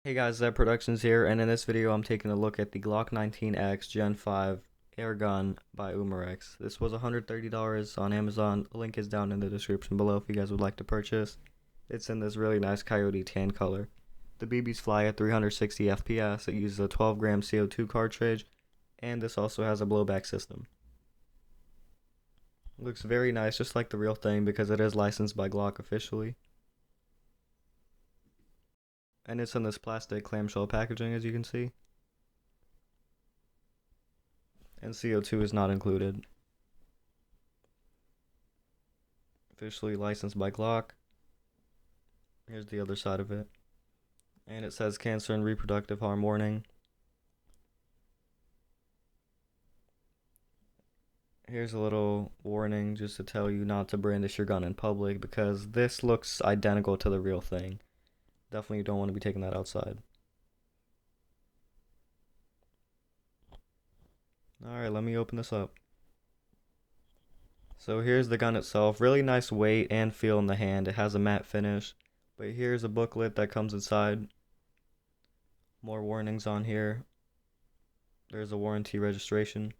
Hey guys, Zeb Productions here, and in this video I'm taking a look at the Glock 19X Gen 5 Airgun by Umarex. This was $130 on Amazon. The link is down in the description below if you guys would like to purchase. It's in this really nice coyote tan color. The BBs fly at 360 FPS. It uses a 12-gram CO2 cartridge, and this also has a blowback system. It looks very nice, just like the real thing, because it is licensed by Glock officially. And it's in this plastic clamshell packaging, as you can see. And CO2 is not included. Officially licensed by Glock. Here's the other side of it. And it says cancer and reproductive harm warning. Here's a little warning just to tell you not to brandish your gun in public, because this looks identical to the real thing. Definitely don't want to be taking that outside. Alright, let me open this up. So here's the gun itself. Really nice weight and feel in the hand. It has a matte finish. But here's a booklet that comes inside. More warnings on here. There's a warranty registration.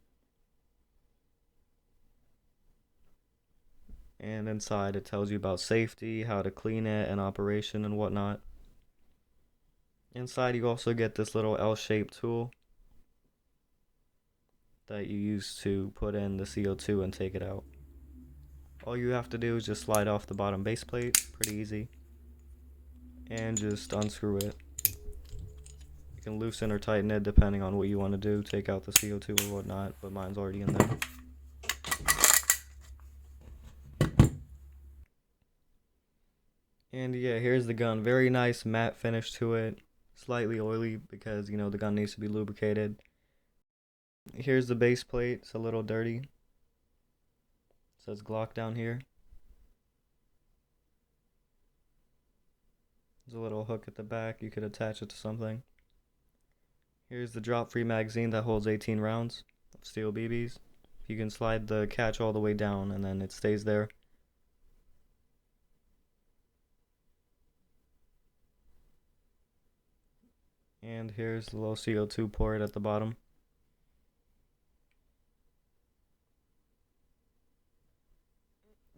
And inside it tells you about safety, how to clean it, and operation and whatnot. Inside you also get this little L-shaped tool that you use to put in the CO2 and take it out. All you have to do is just slide off the bottom base plate, pretty easy, and just unscrew it. You can loosen or tighten it depending on what you want to do, take out the CO2 or whatnot, but mine's already in there. And yeah, here's the gun. Very nice matte finish to it. Slightly oily because, you know, the gun needs to be lubricated. Here's the base plate. It's a little dirty. It says Glock down here. There's a little hook at the back. You could attach it to something. Here's the drop-free magazine that holds 18 rounds of steel BBs. You can slide the catch all the way down and then it stays there. And here's the little CO2 port at the bottom.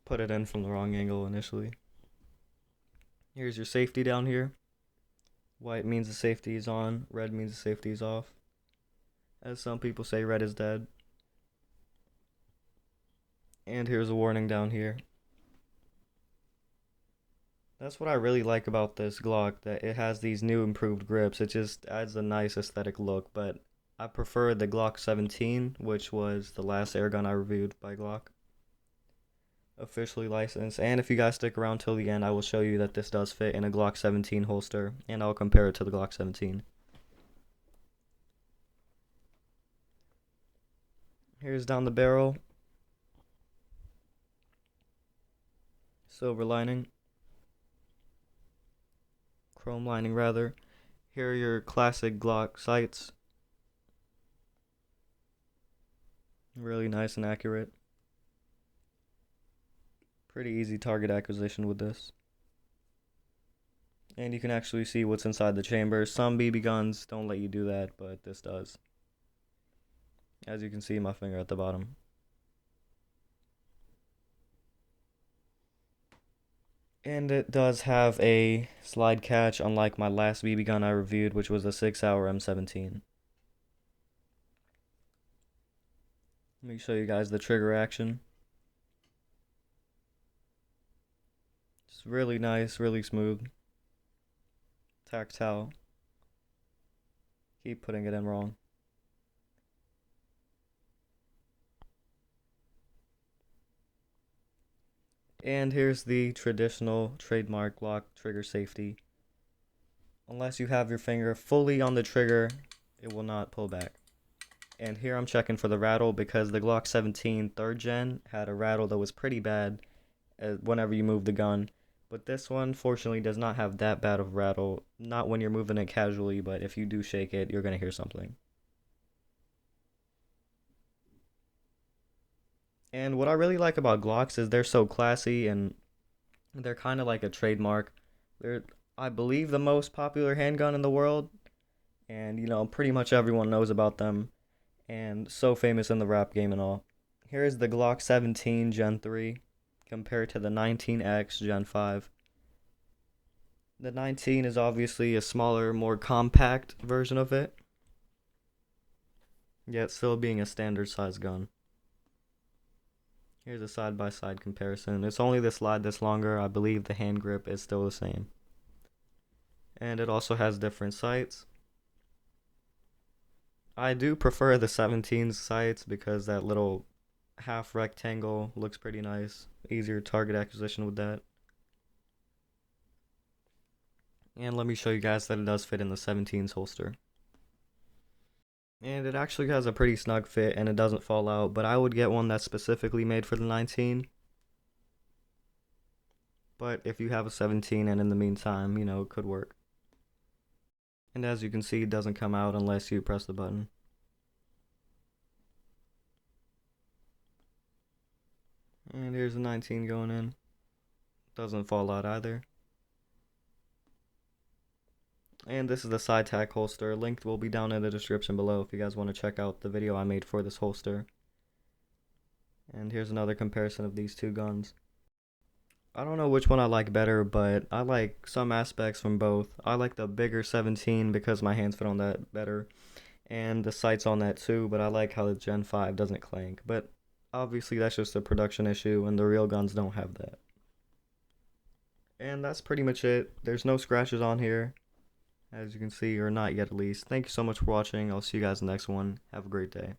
Put it in from the wrong angle initially. Here's your safety down here. White means the safety is on, red means the safety is off. As some people say, red is dead. And here's a warning down here. That's what I really like about this Glock, that it has these new improved grips. It just adds a nice aesthetic look, but I prefer the Glock 17, which was the last airgun I reviewed by Glock. Officially licensed. And if you guys stick around till the end, I will show you that this does fit in a Glock 17 holster, and I'll compare it to the Glock 17. Here's down the barrel. Silver lining. Chrome lining rather. Here are your classic Glock sights. Really nice and accurate. Pretty easy target acquisition with this. And you can actually see what's inside the chamber. Some BB guns don't let you do that, but this does. As you can see, my finger at the bottom. And it does have a slide catch, unlike my last BB gun I reviewed, which was a 6-hour M17. Let me show you guys the trigger action. It's really nice, really smooth. Tactile. Keep putting it in wrong. And here's the traditional trademark Glock trigger safety. Unless you have your finger fully on the trigger, it will not pull back. And here I'm checking for the rattle because the Glock 17 3rd gen had a rattle that was pretty bad whenever you move the gun. But this one, fortunately, does not have that bad of rattle. Not when you're moving it casually, but if you do shake it, you're going to hear something. And what I really like about Glocks is they're so classy and they're kind of like a trademark. They're I believe, the most popular handgun in the world. And, pretty much everyone knows about them. And so famous in the rap game and all. Here is the Glock 17 Gen 3 compared to the 19X Gen 5. The 19 is obviously a smaller, more compact version of it, yet still being a standard size gun. Here's a side-by-side comparison. It's only the slide that's longer. I believe the hand grip is still the same. And it also has different sights. I do prefer the 17's sights because that little half rectangle looks pretty nice. Easier target acquisition with that. And let me show you guys that it does fit in the 17's holster. And it actually has a pretty snug fit and it doesn't fall out, but I would get one that's specifically made for the 19. But if you have a 17 and in the meantime, it could work. And as you can see, it doesn't come out unless you press the button. And here's the 19 going in. Doesn't fall out either. And this is the Cytac holster. Link will be down in the description below if you guys want to check out the video I made for this holster. And here's another comparison of these two guns. I don't know which one I like better, but I like some aspects from both. I like the bigger 17 because my hands fit on that better. And the sights on that too, but I like how the Gen 5 doesn't clank. But obviously that's just a production issue and the real guns don't have that. And that's pretty much it. There's no scratches on here, as you can see, or not yet at least. Thank you so much for watching. I'll see you guys in the next one. Have a great day.